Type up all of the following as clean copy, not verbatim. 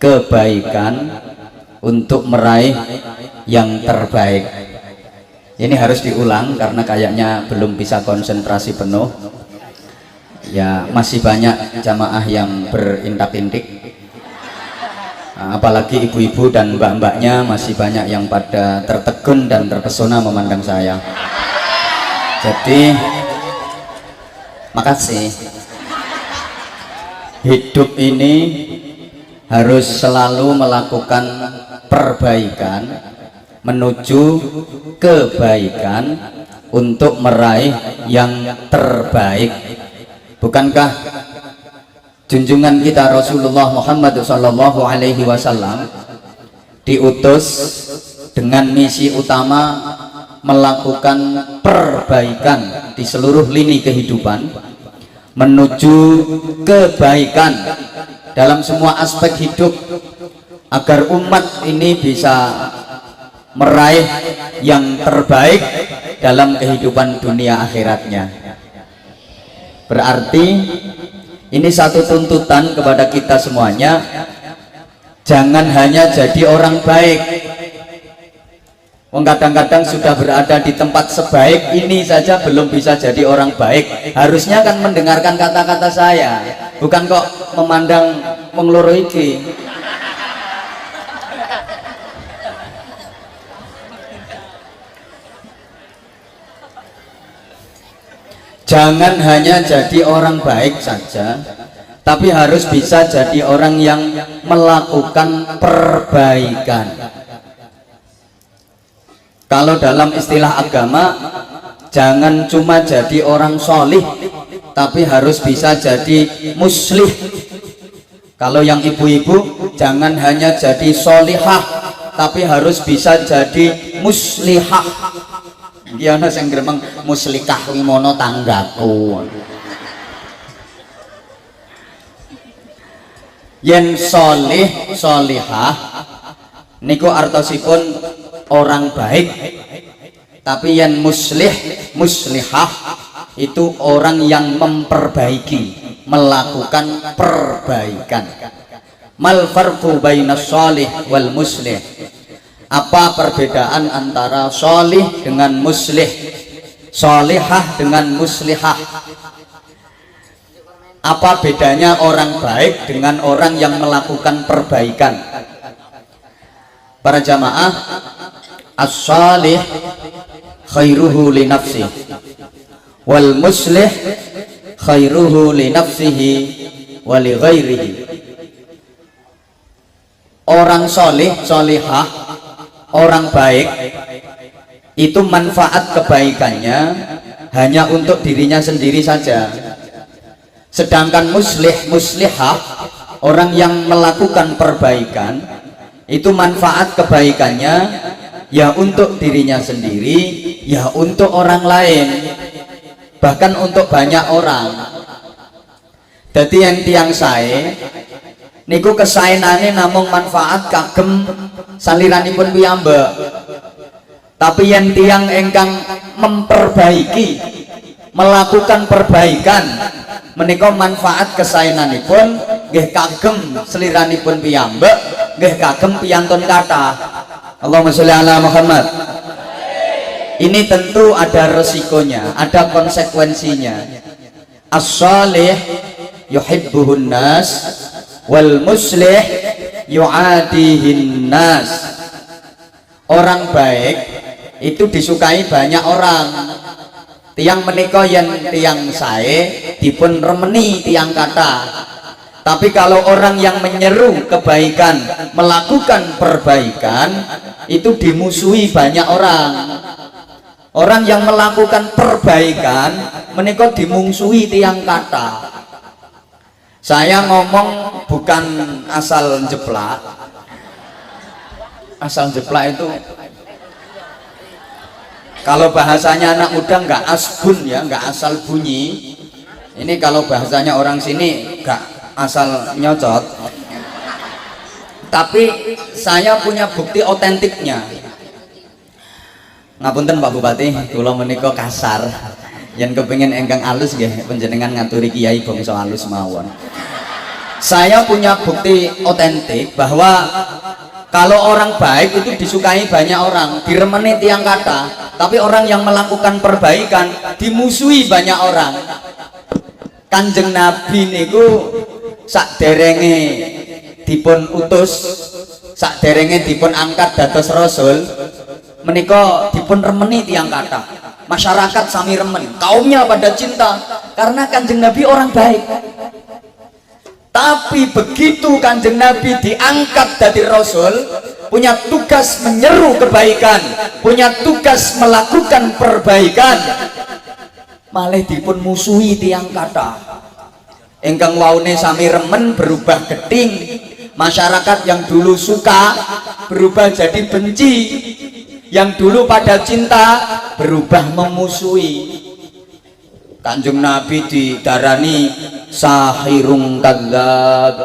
kebaikan untuk meraih yang terbaik. Ini harus diulang karena kayaknya belum bisa konsentrasi penuh. Ya, masih banyak jamaah yang berintak-intik. Apalagi ibu-ibu dan mbak-mbaknya masih banyak yang pada tertegun dan terpesona memandang saya. Jadi makasih. Hidup ini harus selalu melakukan perbaikan menuju kebaikan untuk meraih yang terbaik. Bukankah junjungan kita Rasulullah Muhammad Sallallahu Alaihi Wasallam diutus dengan misi utama melakukan perbaikan di seluruh lini kehidupan menuju kebaikan dalam semua aspek hidup agar umat ini bisa meraih yang terbaik dalam kehidupan dunia akhiratnya. Berarti ini satu tuntutan kepada kita semuanya, jangan hanya jadi orang baik. Kadang-kadang sudah berada di tempat sebaik ini saja belum bisa jadi orang baik. Harusnya kan mendengarkan kata-kata saya, bukan kok memandang mengloro iki. Jangan hanya jadi orang baik saja, tapi harus bisa jadi orang yang melakukan perbaikan. Kalau dalam istilah agama, jangan cuma jadi orang solih, tapi harus bisa jadi muslih. Kalau yang ibu-ibu, jangan hanya jadi solihah, tapi harus bisa jadi muslihah. Gimana sing gremeng muslikah limono tanggaku. Yen solih solihah niku artosipun orang baik, tapi yen muslih muslihah itu orang yang memperbaiki, melakukan perbaikan. Mal farqu bainas sholih wal muslih? Apa perbedaan antara sholih dengan muslih, sholihah dengan muslihah? Apa bedanya orang baik dengan orang yang melakukan perbaikan? Para jamaah, as-sholih khairuhu li nafsihi wal muslih khairuhu li nafsihi wa li ghairihi. Orang sholih, sholihah, orang baik itu manfaat kebaikannya hanya untuk dirinya sendiri saja. Sedangkan muslih, muslihah, orang yang melakukan perbaikan itu manfaat kebaikannya ya untuk dirinya sendiri, ya untuk orang lain, bahkan untuk banyak orang. Jadi yang tiang saya niku kesaenane namung manfaat kagem saliranipun piyambak. Tapi yang tiang engkang memperbaiki, melakukan perbaikan, menika manfaat kesaenanipun nggih kagem seliranipun piyambak, nggih kagem piyantun kathah. Allahumma sholli ala Muhammad. Ini tentu ada resikonya, ada konsekuensinya. As-shalih yuhibbuhun nas wal muslih yu'adihin nas. Orang baik itu disukai banyak orang. Tiang menika yang tiang sae dipun remeni tiang kata. Tapi kalau orang yang menyeru kebaikan, melakukan perbaikan, itu dimusuhi banyak orang. Orang yang melakukan perbaikan menika dimusuhi tiang kata. Saya ngomong bukan asal jeplak. Asal jeplak itu kalau bahasanya anak muda nggak asbun ya, nggak asal bunyi. Ini kalau bahasanya orang sini nggak asal nyocot. Tapi saya punya bukti otentiknya. Ngapunten Pak Bupati, kula menika kasar. Yen kepengin engkang alus nggih panjenengan ngaturi kiai bangsa alus mawon. Saya punya bukti otentik bahwa kalau orang baik itu disukai banyak orang, diremeni tiang kata, tapi orang yang melakukan perbaikan dimusuhi banyak orang. Kanjeng Nabi niku sakderenge dipun utus, sakderenge dipun angkat dados rasul, menika dipun remeni tiang kata. Masyarakat sami remen, kaumnya pada cinta karena Kanjeng Nabi orang baik. Tapi begitu Kanjeng Nabi diangkat dari Rasul, punya tugas menyeru kebaikan, punya tugas melakukan perbaikan, malah dipun musuhi tiang kata. Engkang waune sami remen berubah geting. Masyarakat yang dulu suka berubah jadi benci, yang dulu pada cinta berubah memusuhi. Kanjeng Nabi didarani sahirung kadzab,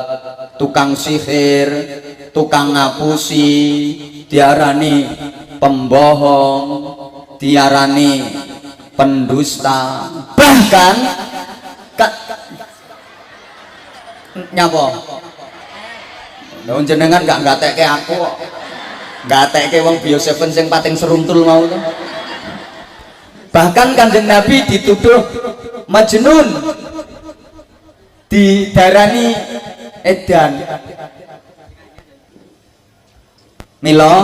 tukang sihir, tukang ngapusi, diarani pembohong, diarani pendusta, bahkan nyapa jenengan gak ngatekke aku kok, ngatekke wong Bio7 sing pating seruntul mau tuh. Bahkan Kanjeng Nabi dituduh majnun, didarani edan. Milo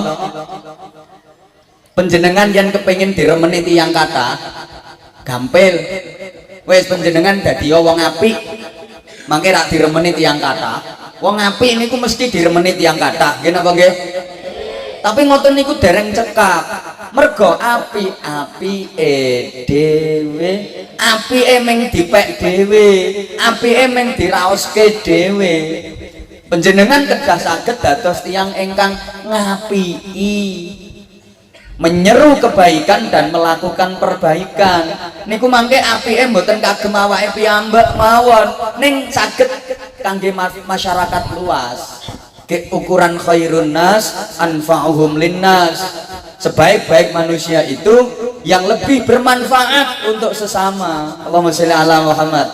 penjenengan yang kepengin diremeni tiyang kata gampil, wes penjenengan dadi wong apik mangke rak diremeni tiyang kata. Wong apik niku mesti diremeni tiyang kata, nggih napa nggih? Tapi ngoten niku dereng cekak. Mergo apike dhewe, apike meng dipek dhewe, apike meng diraoske dhewe. Panjenengan kedah saged dados tiyang ingkang ngapiki, menyeru kebaikan dan melakukan perbaikan. Niku mangke apike mboten kagem awake piyambak mawon, ning saged kangge masyarakat luas. Ke ukuran khairun nas anfa'uhum linnas. Sebaik-baik manusia itu yang lebih bermanfaat untuk sesama. Allahumma sholli ala Muhammad.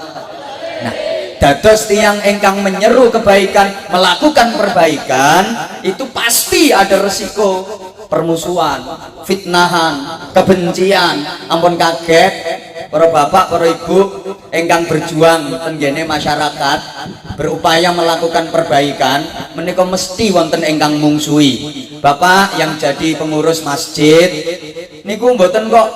Nah, dados tiang engkang menyeru kebaikan, melakukan perbaikan, itu pasti ada resiko permusuhan, fitnahan, kebencian. Ampun kaget para bapak, para ibu engkang berjuang tenggene masyarakat, berupaya melakukan perbaikan, menika mesti wonten engkang mungsuhi. Bapak yang jadi pengurus masjid niku mboten kok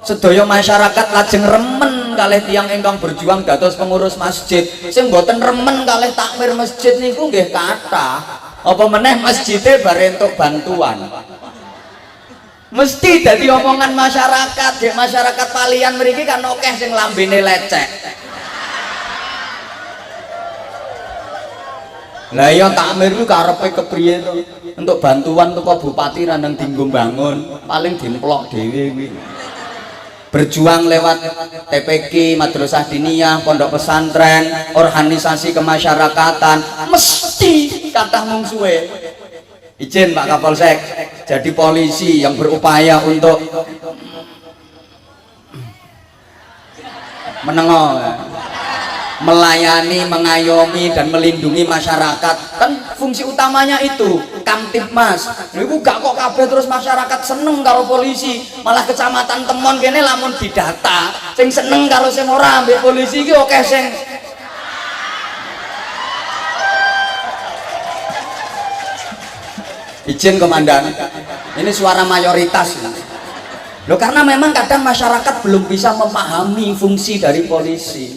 sedaya masyarakat lajeng remen kalih tiyang engkang berjuang dados pengurus masjid. Sing mboten remen kalih takmir masjid niku nggih kathah. Apa meneh masjide bare entuk bantuan. Mesti dadi omongan masyarakat, nggih masyarakat palian mriki kan akeh sing lambene lecek. Lah iya takmir ku karepe kepriye to? Untuk bantuan teko bupati ra nang dinggo bangun, paling dimplok dhewe kuwi. Berjuang lewat TPQ, madrasah diniyah, pondok pesantren, organisasi kemasyarakatan, mesti kathah mungsuhe. Izin Pak Kapolsek, jadi polisi yang berupaya untuk menengok, melayani, mengayomi dan melindungi masyarakat. Kan fungsi utamanya itu Kamtibmas. Niku gak kok kabeh terus masyarakat seneng karo polisi, malah kecamatan Temon kene lamun didata sing seneng karo sing ora ambek polisi iki akeh sing izin komandan, ini suara mayoritas loh, karena memang kadang masyarakat belum bisa memahami fungsi dari polisi.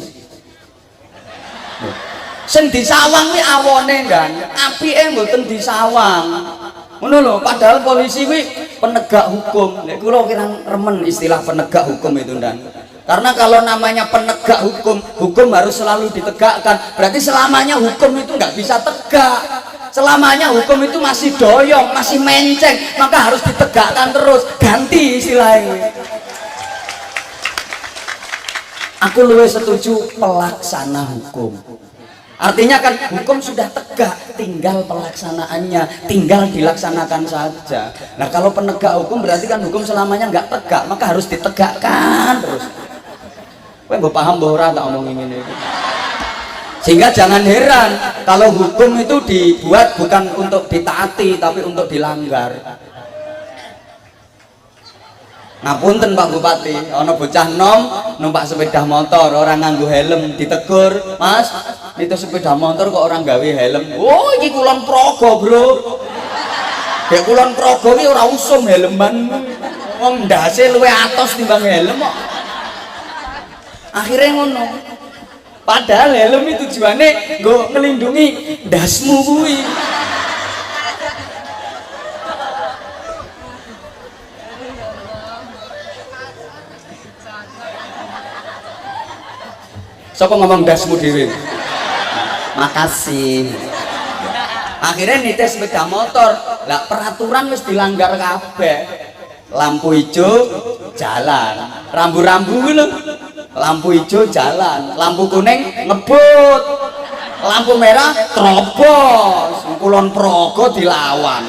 Sing disawang kuwi awone dan apike mboten disawang. Ngono lho, padahal polisi kuwi penegak hukum. Nek kula kira remen istilah penegak hukum itu dan. Karena kalau namanya penegak hukum, hukum harus selalu ditegakkan. Berarti selamanya hukum itu nggak bisa tegak. Selamanya hukum itu masih doyong, masih menceng, maka harus ditegakkan terus. Ganti istilahnya. Aku lebih setuju pelaksana hukum. Artinya kan hukum sudah tegak, tinggal pelaksanaannya, tinggal dilaksanakan saja. Nah kalau penegak hukum berarti kan hukum selamanya nggak tegak, maka harus ditegakkan terus. Kowe mbok paham mbok ora tak omong ngene iki. Sehingga jangan heran kalau hukum itu dibuat bukan untuk ditaati tapi untuk dilanggar. Ngapunten Pak Bupati, ono bocah nom numpak sepeda motor orang nganggo helm, ditegur, "Mas, itu sepeda motor kok orang gawe helm?" "Oh, iki Kulon Progo, Bro." "Dek Kulon Progo iki ora usum helman. Wong ndase luwe atos timbang helm kok." Akhirnya ngono. Padahal helm itu tujuannya nggo ngelindungi ndasmu kuwi. Siapa ngomong dasmu dhewe? Makasih. Akhirnya nites sepeda motor. Lah peraturan wis dilanggar kabeh. Lampu hijau jalan, rambu-rambu lho. Lampu hijau jalan, lampu kuning ngebut. Lampu merah terobos. Kulon Progo dilawan.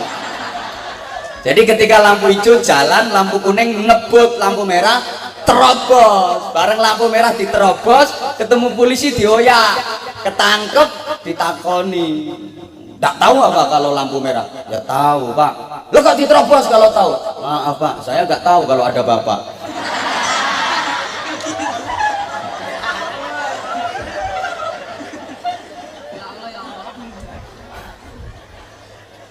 Jadi ketika lampu hijau jalan, lampu kuning ngebut, lampu merah terobos. Bareng lampu merah diterobos, ketemu polisi dioyak, ketangkep, ditakoni. Tidak tahu apa kalau lampu merah? Ya tahu Pak. Lo kok diterobos kalau tahu? Maaf Pak, saya nggak tahu kalau ada Bapak.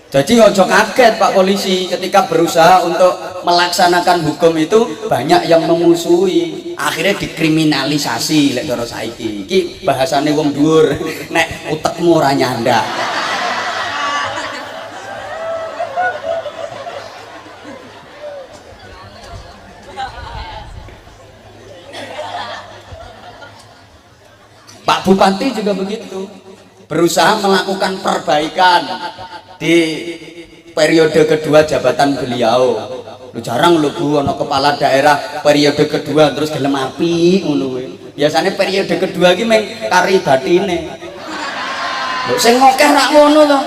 Jadi ojo kaget Pak Polisi ketika berusaha untuk melaksanakan hukum itu banyak yang memusuhi, akhirnya dikriminalisasi lek cara saiki. Iki bahasane wong dhuwur, nek utekmu ora nyandak. Pak Bupati juga begitu, berusaha melakukan perbaikan di periode kedua jabatan beliau. Lu jarang lu Bu ono kepala daerah periode kedua terus gelem api ngono kuwi. Biasanya periode kedua iki meng kari batine. Lho sing ngokeh rak ngono to.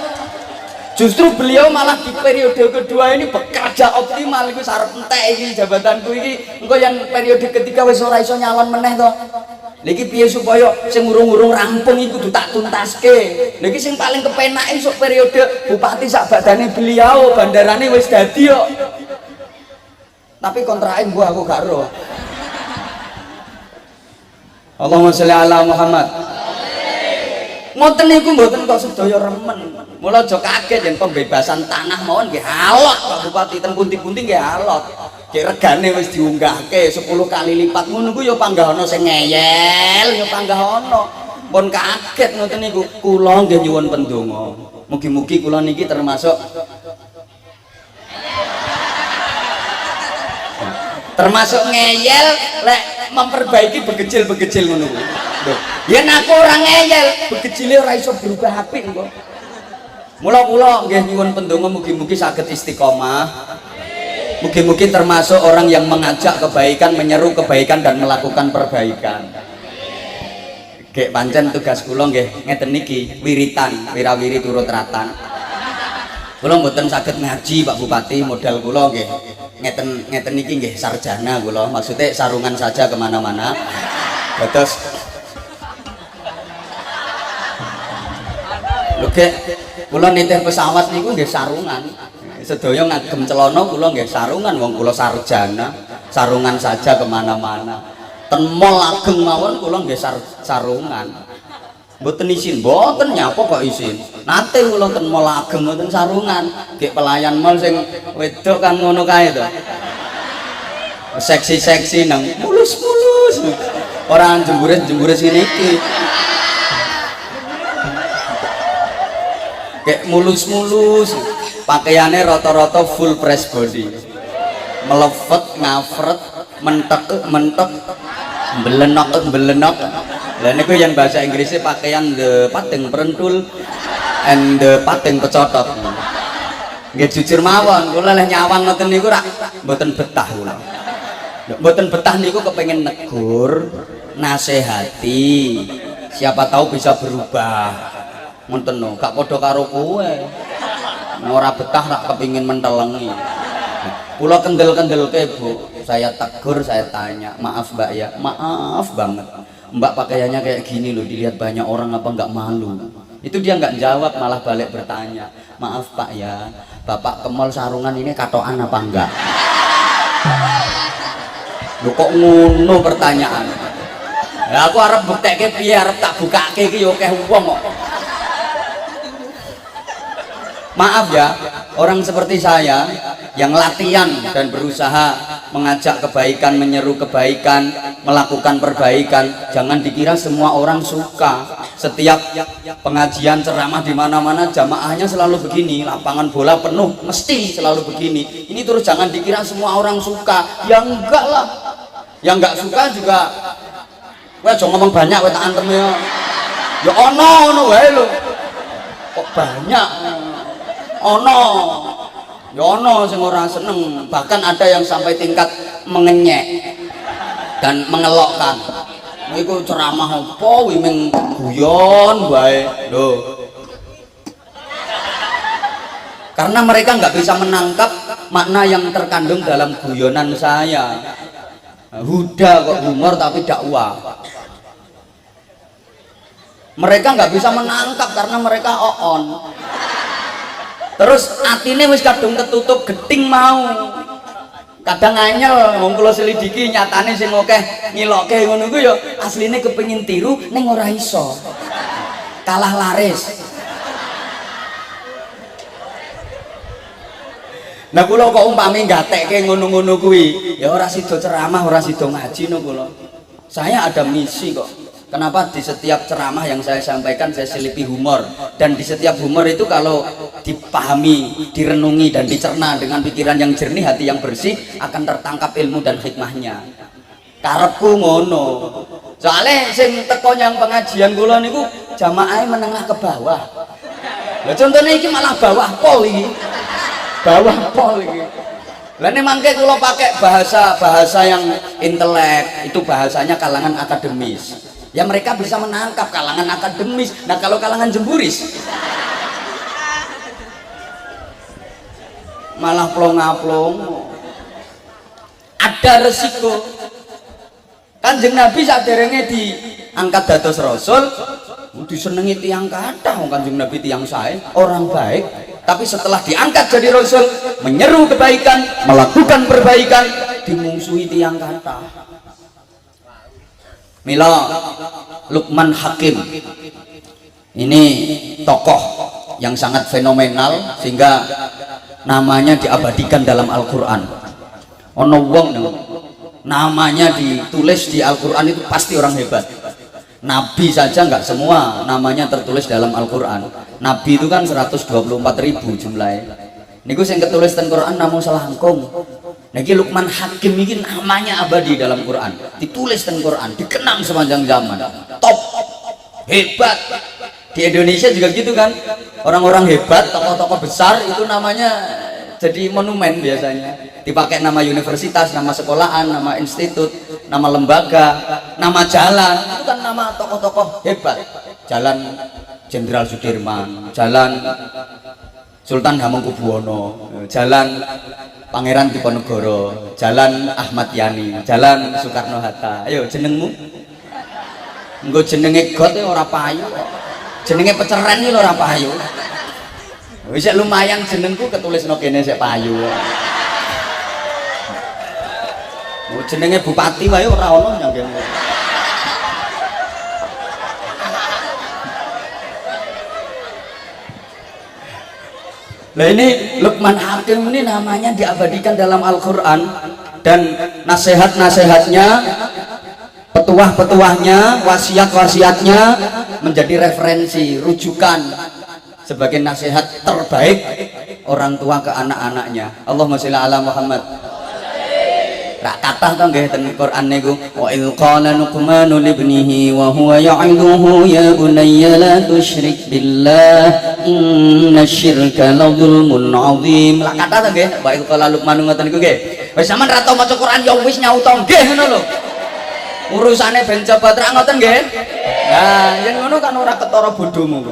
Justru beliau malah di periode kedua ini bekerja optimal. Iku sarep entek iki jabatanku iki engko yang periode ketiga wis ora iso nyalon meneh to. Lagi piye supaya sing urung-urung rampung iku kudu tak tuntaske. Lagi sing paling kepenak esuk periode bupati sak badane beliau, bandarane wis dadi kok. Tapi kontrake gua aku gak ero. Allahumma sholli ala Muhammad. Ngoten niku mboten kok sedaya remen. Mula aja kaget yen pembebasan tanah mawon nggih alot Pak Bupati ten pundi-pundi nggih alot. Ki regane wis diunggahke 10 kali lipat ngono ku ya panggah ana sing ngeyel, ya panggah ana. Pun kaget ngoten niku. Kula nggih nyuwun pendonga. Mugi-mugi kula niki termasuk ngeyel lek memperbaiki begecil-begecil ngono ku. Lho, yen aku ora ngeyel, begecile ora iso berubah apik engko. Mula kula nggih nyuwun pendonga mugi-mugi saged istiqomah. Mugi-mugi termasuk orang yang mengajak kebaikan, menyeru kebaikan dan melakukan perbaikan. Gek pancen tugas kula nggih ngeten niki, wiritan, wirawiri turut ratan. Kula mboten saged ngaji Pak Bupati, modal kula nggih ngeten niki nggih sarjana kula, maksudnya sarungan saja kemana-mana. Terus lho gek kula nitih pesawat niku nggih sarungan. Sedaya ngagem celana kula nggih sarungan, wong kula sarjana, sarungan saja kemana-mana. Ten mall ageng mawon kula nggih sarungan. Mboten isin, mboten nyapa kok isin. Nate kula ten mall ageng mboten sarungan. Nggih pelayan mall sing wedok kan ngono kae to. Seksi-seksi nang mulus-mulus. Ora jemburet-jemburet ngene iki. Kayak mulus-mulus. Pakaiannya rata-rata full press body, melefet, ngafret, mentek, belenok. Dan itu yang bahasa Inggrisnya pakaian the pating perentul and the pating pecotot. Nggih jujur mawon, kula leh nyawang ngoten niku rak mboten betah kula. Mboten betah niku kepengin negur, nasihati. Siapa tahu bisa berubah. Ngoten no, gak padha karo kowe. Ora betah rak kepingin mentelengi. Kula kendel-kendel ke Bu, saya tegur, saya tanya, maaf Mbak ya, maaf banget. Mbak pakaiannya kayak gini loh, dilihat banyak orang apa nggak malu? Itu dia nggak jawab, malah balik bertanya, maaf Pak ya, Bapak ke mall sarungan ini katoan apa enggak? Lu kok ngono pertanyaan? Ya aku arep buktekke piye, arep tak bukake iki yo akeh wong kok. Maaf ya, orang seperti saya yang latihan dan berusaha mengajak kebaikan, menyeru kebaikan, melakukan perbaikan, jangan dikira semua orang suka. Setiap pengajian ceramah di mana-mana jamaahnya selalu begini, lapangan bola penuh mesti selalu begini. Ini terus jangan dikira semua orang suka. Ya enggak lah. Yang enggak suka juga weh jangan ngomong banyak weh tak antem ya. Ya ono wae lho. Kok banyak? Ono ya ono sing ora seneng, bahkan ada yang sampai tingkat mengenyek dan mengelokkan. Iku ceramah apa wiming guyon wae lho. Karena mereka nggak bisa menangkap makna yang terkandung dalam guyonan saya. Huda kok humor tapi dakwah. Mereka nggak bisa menangkap karena mereka oon. Terus atine wis kadung ketutup geting mau. Kadang anyel wong kula selidiki nyatane sing akeh ngilokke ngono ku ya asline kepengin tiru ning ora iso. Kalah laris. Nah kula kok umpami gatekke ngono-ngono kuwi, ya ora sida ceramah, ora sida ngaji no kula. Saya ada misi kok. Kenapa di setiap ceramah yang saya sampaikan saya selipi humor, dan di setiap humor itu kalau dipahami, direnungi dan dicerna dengan pikiran yang jernih, hati yang bersih, akan tertangkap ilmu dan hikmahnya. Karepku ngono. Soalnya sing teko yang pengajian kula niku jamaah menengah ke bawah. Lah contohnya iki malah bawah pol iki. Bawah pol iki. Lah nek mangke kula pakai bahasa yang intelek, itu bahasanya kalangan akademis. Ya mereka bisa menangkap kalangan akademis. Nah kalau kalangan jemburis malah plong-plong. Ada resiko. Kanjeng Nabi saderenge diangkat dados rasul disenengi tiang kathah. Kanjeng Nabi tiang sae, orang baik, tapi setelah diangkat jadi rasul menyeru kebaikan, melakukan perbaikan, dimungsuhi tiang kathah. Mila Luqman Hakim ini tokoh yang sangat fenomenal sehingga namanya diabadikan dalam Al-Quran. Ono wong namanya ditulis di Al-Quran itu pasti orang hebat. Nabi saja nggak semua namanya tertulis dalam Al-Quran. Nabi itu kan 124.000 jumlahnya. Niku sing ketulis ten Quran namung selangkung. Niki Luqman Hakim ini namanya abadi dalam Quran, ditulis ten Quran, dikenang sepanjang zaman. Top, hebat. Di Indonesia juga gitu kan, orang-orang hebat, tokoh-tokoh besar itu namanya jadi monumen biasanya. Dipakai nama universitas, nama sekolahan, nama institut, nama lembaga, nama jalan. Itu kan nama tokoh-tokoh hebat. Jalan Jenderal Sudirman, Jalan Sultan Hamengkubuwono, Jalan Pangeran Diponegoro, Jalan Ahmad Yani, Jalan Soekarno-Hatta. Ayo jenengmu? Engko jenenge got ora payu. Jenenge peceren iki ora payu. Wis lumayan jenengku ketulisno kene sik payu. Oh jenenge bupati wae ora ono nang kene. Nah ini Luqman Hakim ini namanya diabadikan dalam Al-Quran, dan nasihat-nasihatnya, petuah-petuahnya, wasiat-wasiatnya menjadi referensi, rujukan sebagai nasihat terbaik orang tua ke anak-anaknya. Allahumma sholli ala Muhammad. Rak kathah to nggih ten Quran niku, wa il qala Luqmanu libnihi wa huwa ya'iduhu ya bunayya la tusyrik billah innasyirka la dzulmun 'adzim. Rak kathah to nggih, wa il qala Luqmanu ngoten niku nggih. Wis sampean ra tau maca Quran ya wis nyauta nggih ngono lho. Urusane ben coba terang ngoten nggih. Nah, yen ngono kan ora ketara bodhomu.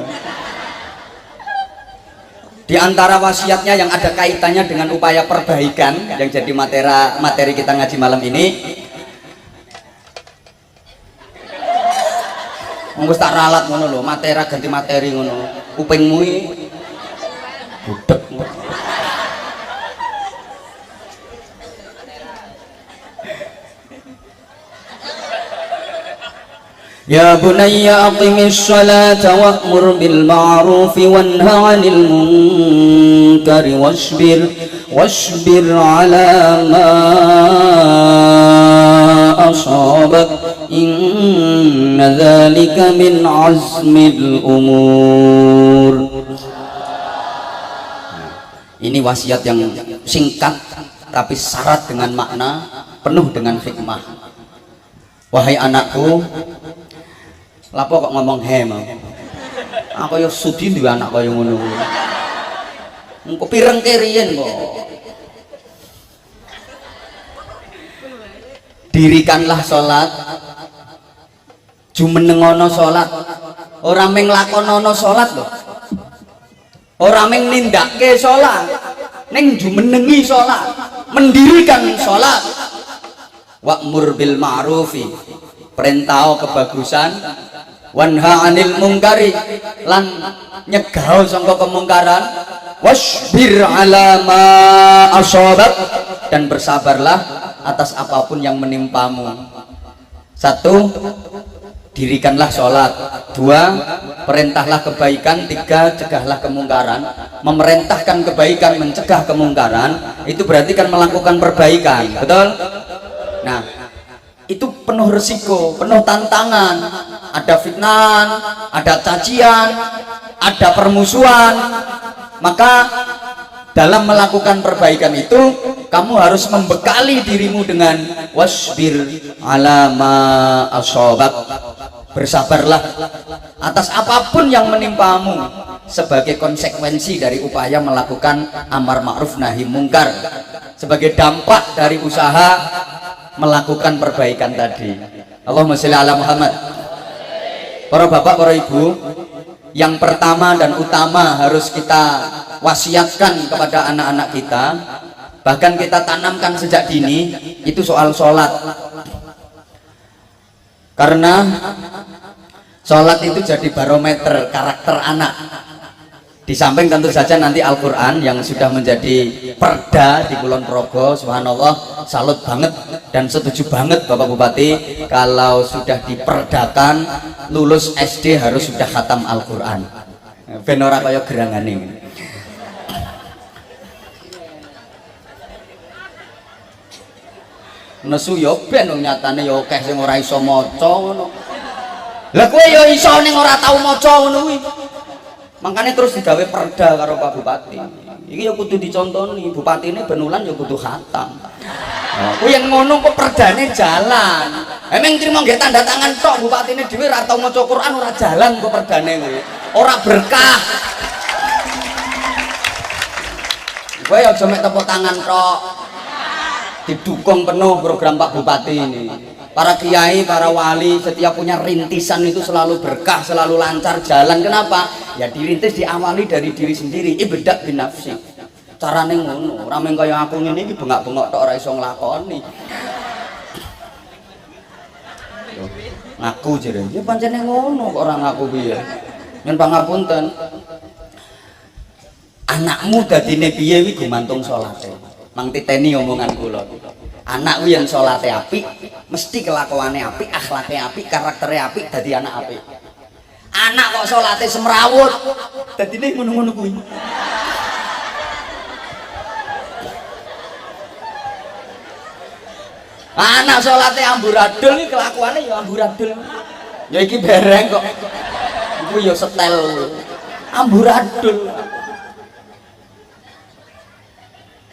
Di antara wasiatnya yang ada kaitannya dengan upaya perbaikan yang jadi materi kita ngaji malam ini, Wis tak ralat ngono lho, materi ganti materi ngono. Kupingmu iki budek. Ya bunayya aqimis sholata wa'mur bil ma'ruf wanha 'anil munkari wasbir 'ala ma asabak inna dzalika min azmil umur. Ini wasiat yang singkat tapi syarat dengan makna, penuh dengan hikmah. Wahai anakku, lapo kok ngomong he mau? Aku yo sudi duwe anak kaya ngono. Engko pireng keriyen kok. Dirikanlah salat. Jumenengono salat. Ora mung lakonono salat lho. Ora mung nindakke salat, ning jumenengi salat, mendirikan salat. Wa'mur bil ma'rufi, perintah kebagusan, wanha 'anil munkari, lan nyegah sangka kemungkaran, wasbir 'ala ma asabak, dan bersabarlah atas apapun yang menimpamu. 1. Dirikanlah sholat. 2. Perintahlah kebaikan. 3. Cegahlah kemungkaran. Memerintahkan kebaikan, mencegah kemungkaran, itu berarti kan melakukan perbaikan, betul? Nah, itu penuh resiko, penuh tantangan. Ada fitnah, ada cacian, ada permusuhan. Maka dalam melakukan perbaikan itu kamu harus membekali dirimu dengan wasbir 'ala ma asabak. Bersabarlah atas apapun yang menimpamu sebagai konsekuensi dari upaya melakukan amar ma'ruf nahi mungkar, sebagai dampak dari usaha melakukan perbaikan tadi. Allahumma sholli ala Muhammad. Para bapak, para ibu, yang pertama dan utama harus kita wasiatkan kepada anak-anak kita, bahkan kita tanamkan sejak dini, itu soal sholat. Karena sholat itu jadi barometer karakter anak. Di samping tentu saja nanti Al-Quran yang sudah menjadi perda di Kulon Progo, subhanallah, salut banget dan setuju banget Bapak Bupati kalau sudah diperdakan lulus SD harus sudah khatam Al-Quran. Ben ora kaya gerangane. Nesu yo ben nyatane yo akeh sing ora iso maca ngono. Lah kowe yo iso ning ora tau maca ngono kuwi. Makanya terus digawe perda karo Pak Bupati. Iki ya kudu dicontoni, bupatine benulan ya kudu khatam. Kuwi yang ngono kok perdane jalan. Emang trimo nggih tanda tangan tok, bupatine dhewe ora tau maca Quran, ora jalan kok perdane kuwi. Ora berkah. Kowe aja mek tepuk tangan tok. Didukung penuh program Pak Bupati ini. Para kiai, para wali, setiap punya rintisan itu selalu berkah, selalu lancar jalan. Kenapa? Ya dirintis diawali dari diri sendiri. Ibda' bin nafsi. Carane ngono. Ora mung kaya aku ngene iki bengak-bengok tok ora iso nglakoni. Ngaku jere. Ya pancene ngono kok ora ngaku piye. Nyun pangapunten. Anakmu dadine piye kuwi gumantung salate. Mang titeni omongan kula. Anak kuwi yen salate apik, mesti kelakuane apik, akhlake apik, karaktere apik, dadi anak apik. Anak kok salate semrawut, dadine ngono-ngono kuwi. Anak salate amburadul iki kelakuane ya amburadul. Ya iki bereng kok. Iku ya setel. Amburadul.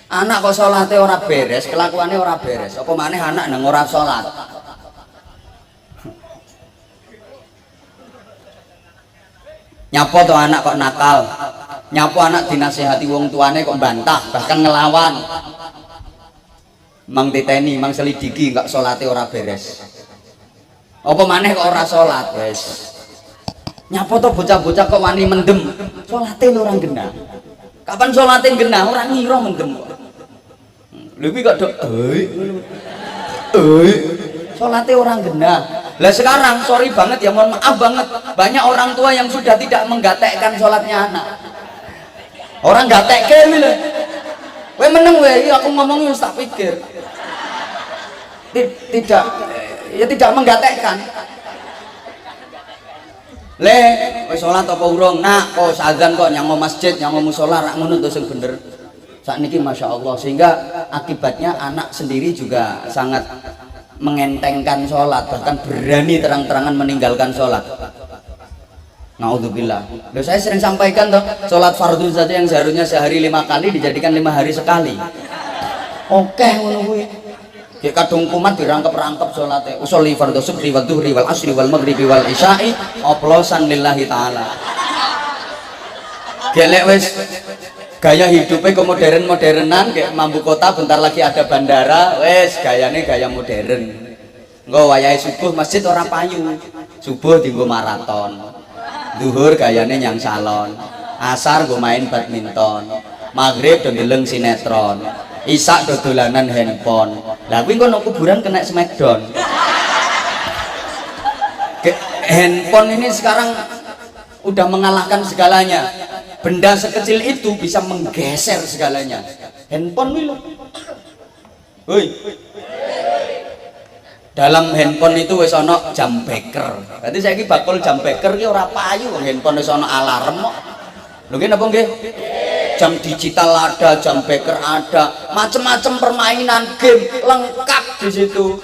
Anak kok salate ora beres, kelakuannya ora beres. Apa maneh anak nang ora salat. Nyapa to anak kok nakal. Nyapa anak dinasehati wong tuane kok bantah, bahkan ngelawan. Mang titeni, mang selidiki enggak salate ora beres. Apa maneh kok ora salat, wis. Nyapa to bocah-bocah kok wani mendem. Salate lho ora genah. Kapan salate genah ora ngira mendem. Lha iki kok dok salate ora genah. Lah sekarang sorry banget ya, mohon maaf banget, banyak orang tua yang sudah tidak menggatekkan sholatnya anak. Orang gatek ke lho. Kowe meneng wae, aku ngomong wis tak pikir. Tidak, ya tidak menggatekkan. Le, wis sholat apa urung? Nak, kok azan kok nyang masjid, nyang musala rak ngono to sing bener. Sakniki Masya Allah, sehingga akibatnya anak sendiri juga sangat mengentengkan sholat, bahkan berani terang-terangan meninggalkan sholat. Naudzubillah. Loh, saya sering sampaikan toh, sholat fardu saja yang seharusnya sehari 5 kali dijadikan 5 hari sekali. Oke, ngono kuwi. Kayak kadung kumat dirangkep-rangkep sholatnya. Usolli fardhu subhi wal duhri wal asri wal maghribi wal isya'i oplosan lillahi ta'ala. Gelek wis gaya hidupnya ke modern-modernan, kayak mambu kota bentar lagi ada bandara, wes gayanya gaya modern. Enggak wayahe subuh masjid ora payu, subuh dienggo maraton, duhur gayane nyang salon, asar gue main badminton, maghrib do ndeleng sinetron, isak do dolanan handphone. Lah kuwi kok nang kuburan kena smackdown. Handphone ini sekarang udah mengalahkan segalanya. Benda sekecil itu bisa menggeser segalanya. Handphone nih loh. Woi. Dalam handphone itu wis ana jam beker. Berarti saiki bakul jam beker ki ora payu wong handphone wis ana alarm kok. Lho nggih napa nggih? Jam digital ada, jam beker ada, macam-macam permainan game lengkap di situ.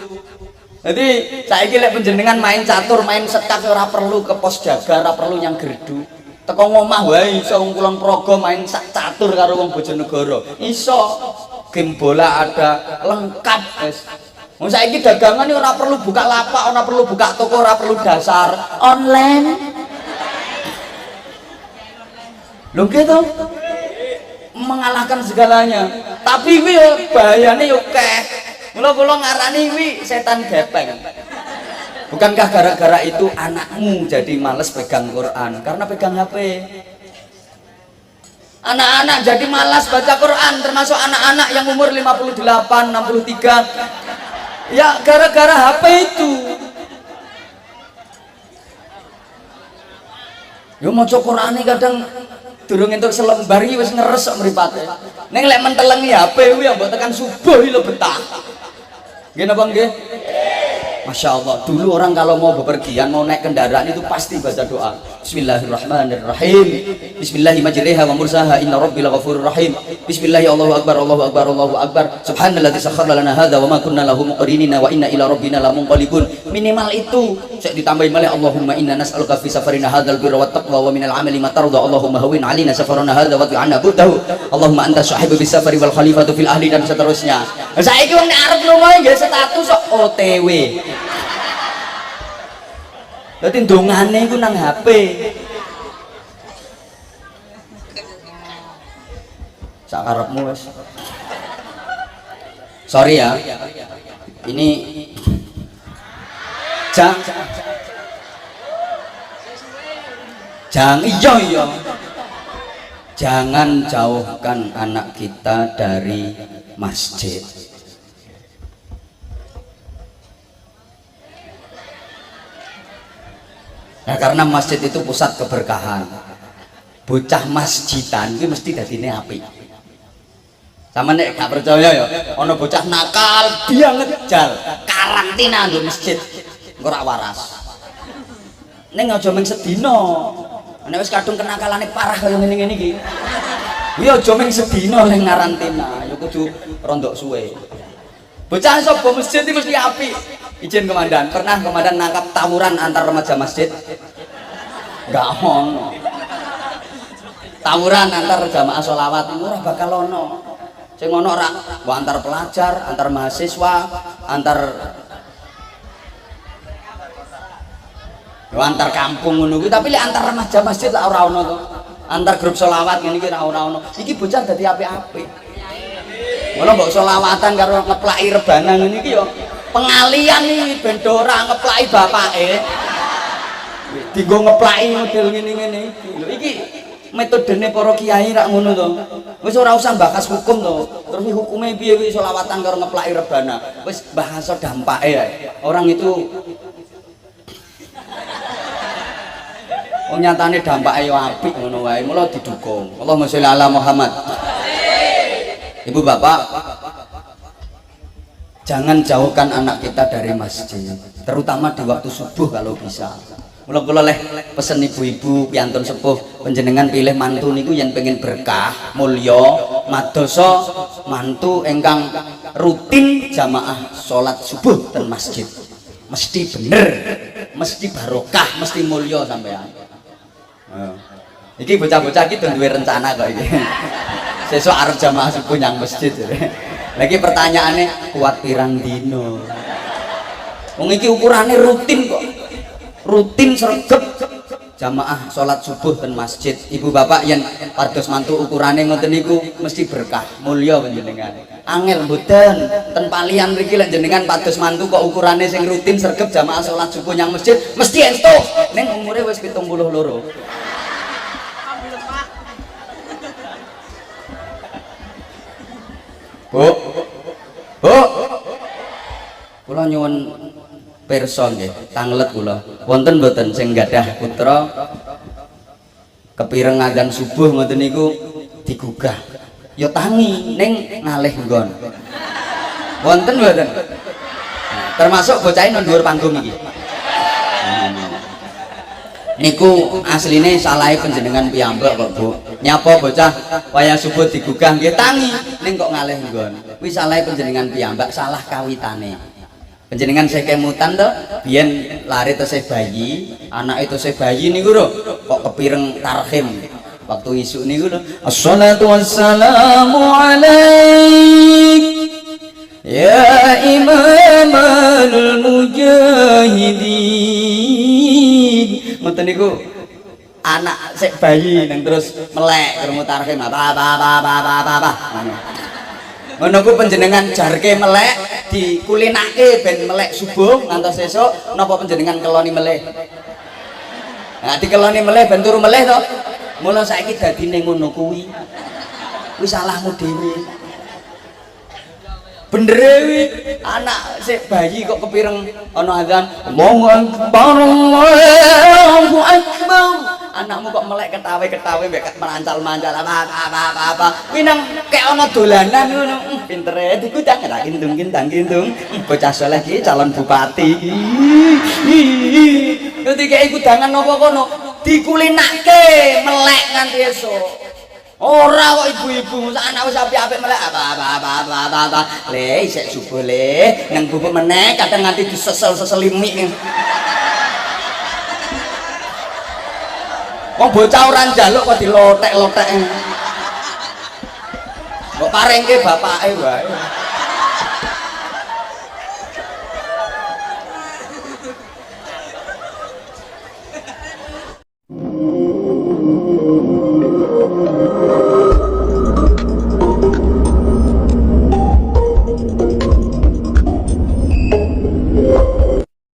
Jadi saiki lek panjenengan main catur, main sekak ora perlu ke pos jaga, ora perlu yang gerdu. Teko ngomah wae iso ngkulon praga main sak catur karo wong Bojonegoro. Iso. Game bola ada, lengkap wis. Wong saiki dagangan ora perlu buka lapak, ora perlu buka toko, ora perlu dasar, online. Lho gitu. Mengalahkan segalanya. Tapi kuwi bahayane yo akeh. Mula kula ngarani kuwi setan gepeng. Bukankah gara-gara itu anakmu jadi males pegang Quran karena pegang HP? Anak-anak jadi malas baca Quran, termasuk anak-anak yang umur 58, 63. Ya gara-gara HP itu. Yo maca Qurane kadang durung entuk selembar iki wis ngeres kok mripate. Ning lek mentelengi HP kuwi mbok tekan subuh lho betah. Nggih napa nggih? Masya Allah, dulu orang kalau mau bepergian, mau naik kendaraan itu pasti baca doa. Bismillahirrahmanirrahim. Bismillahirrahmanirrahim wa mursaha inna rabbil ghafurur rahim. Bismillahi Allahu akbar, Allahu akbar, Allahu akbar. Subhanalladzi sakhkhara lana hadza wa ma kunna lahu muqrinina wa inna ila rabbina lamunqalibun. Minimal itu. Saya ditambahin malah Allahumma inna nas'aluka fi safarina hadzal birra wat taqwa wa minal amali ma tarda. Allahumma hawwin 'alaina safarana hadza wa tu'anna budahu. Allahumma anta sahibu bis safari wal khalifatu fil ahli dan seterusnya. Saiki wong nek arep lunga nggih status kok OTW. Berarti ndongane iku nang HP. Sakarepmu wis. Sorry ya. Ini iya. Jangan jauhkan anak kita dari masjid. Nah, karena masjid itu pusat keberkahan. Bocah masjidan itu mesti dadine apik. Sama nek gak percaya ya, ana bocah nakal, dia ngejal, karantina di masjid. Engko ora waras. Ning aja mung sedina. Nek wis kadung kenakalane parah kaya ngene-ngene iki. Kuwi aja mung sedina ning karantina, ya kudu rondok suwe. Bocah sapa masjid iki mesti apik. Izin komandan, pernah komandan nangkap tawuran antar remaja masjid? Enggak ono. Tawuran antar jamaah sholawat itu ora bakal ono. Sing ono ora antar pelajar, antar mahasiswa, antar kampung ngono kuwi, tapi lek antar remaja masjid lah ora ono to. Antar grup sholawat ngene iki ora ono. Iki bocah dadi apik-apik. Ngono mbok sholawatan karo ngeplaki rebana ngene iki yo pengalian nih bendora ngeplaki bapake dienggo ngeplaki model ngene-ngene iki metodene para kiai rak ngono to wis ora usah bahas hukum to terus hukume piye kuwi selawatan karo ngeplaki rebana wis bahasa dampake ya orang itu Wong nyatane dampake yo apik ngono wae, mula didukung. Allahumma sholli ala Muhammad. Ibu bapak, jangan jauhkan anak kita dari masjid, terutama di waktu subuh kalau bisa. Mula kula leh pesen ibu-ibu piantun sepuh, panjenengan pilih mantu niku yen pengen berkah, mulya, madosa mantu ingkang rutin jamaah salat subuh ten masjid. Mesti bener, mesti barokah, mesti mulya sampean. Iki bocah-bocah iki duwe rencana kok iki. Sesuk arep jamaah subuh nyang masjid. Lagi pertanyaannya kuat pirang dino. Wong iki ukurane rutin kok. Rutin sregep jamaah salat subuh ten masjid. Ibu bapak yen pados mantu ukurane ngoten niku mesti berkah, mulya panjenengan. Angel mboten ten palian mriki lek jenengan pados mantu kok ukurane sing rutin sregep jamaah salat subuh nyang masjid mesti entuk. Ning umure wis 72. Bu, kula nyuwun pirsa nggih, tanglet kula. Wonten mboten sing gadah putra kepireng adzan subuh ngoten niku digugah. Ya tangi ning ngalih nggon. Wonten mboten? Termasuk bocah nang dhuwur panggung iki. Niku asline salahe panjenengan piyambak kok, Bu. Nyapa bocah wayah subuh digugah nggih tangi ning kok ngalih nggon. Kuwi salahe panjenengan piyambak, salah kawitane. Panjenengan saya kemutan to, biyen lari tesih bayi, anak itu tesih bayi niku lho, kok kepireng tarhim. Waktu isuk niku lho, assalatu wassalamu alaik ya imamul mujahidin. Ngoten niku anak sik bayi nang terus melek krungu tarhim apa. Ngono ku panjenengan jarke melek dikulinake ben melek subuh ngantos esuk napa panjenengan keloni meleh. Nah dikeloni meleh ben turu meleh to. Mula saiki dadine ngono kuwi. Kuwi salahmu dhewe. Bener kuwi anak sik bayi kok kepireng ana adzan Allahu Akbar Allahu Akbar. Anakmu kok melek ketawe-ketawe mbek merancal-mancal apa. Kuwi nang kek ana dolanan ngono. Pintere dikutang tak kintung. Bocah saleh iki calon bupati. Nanti kek kudangan napa kono dikulinake melek nganti esuk. Ora kok ibu-ibu sak anak wis apik-apik melek apa. Le isih subuh le nang bubuk meneh kadang nganti disesel-seseli mik. Wong bocah ora njaluk kok dilotek-lotek. Mbok parengke bapake wae.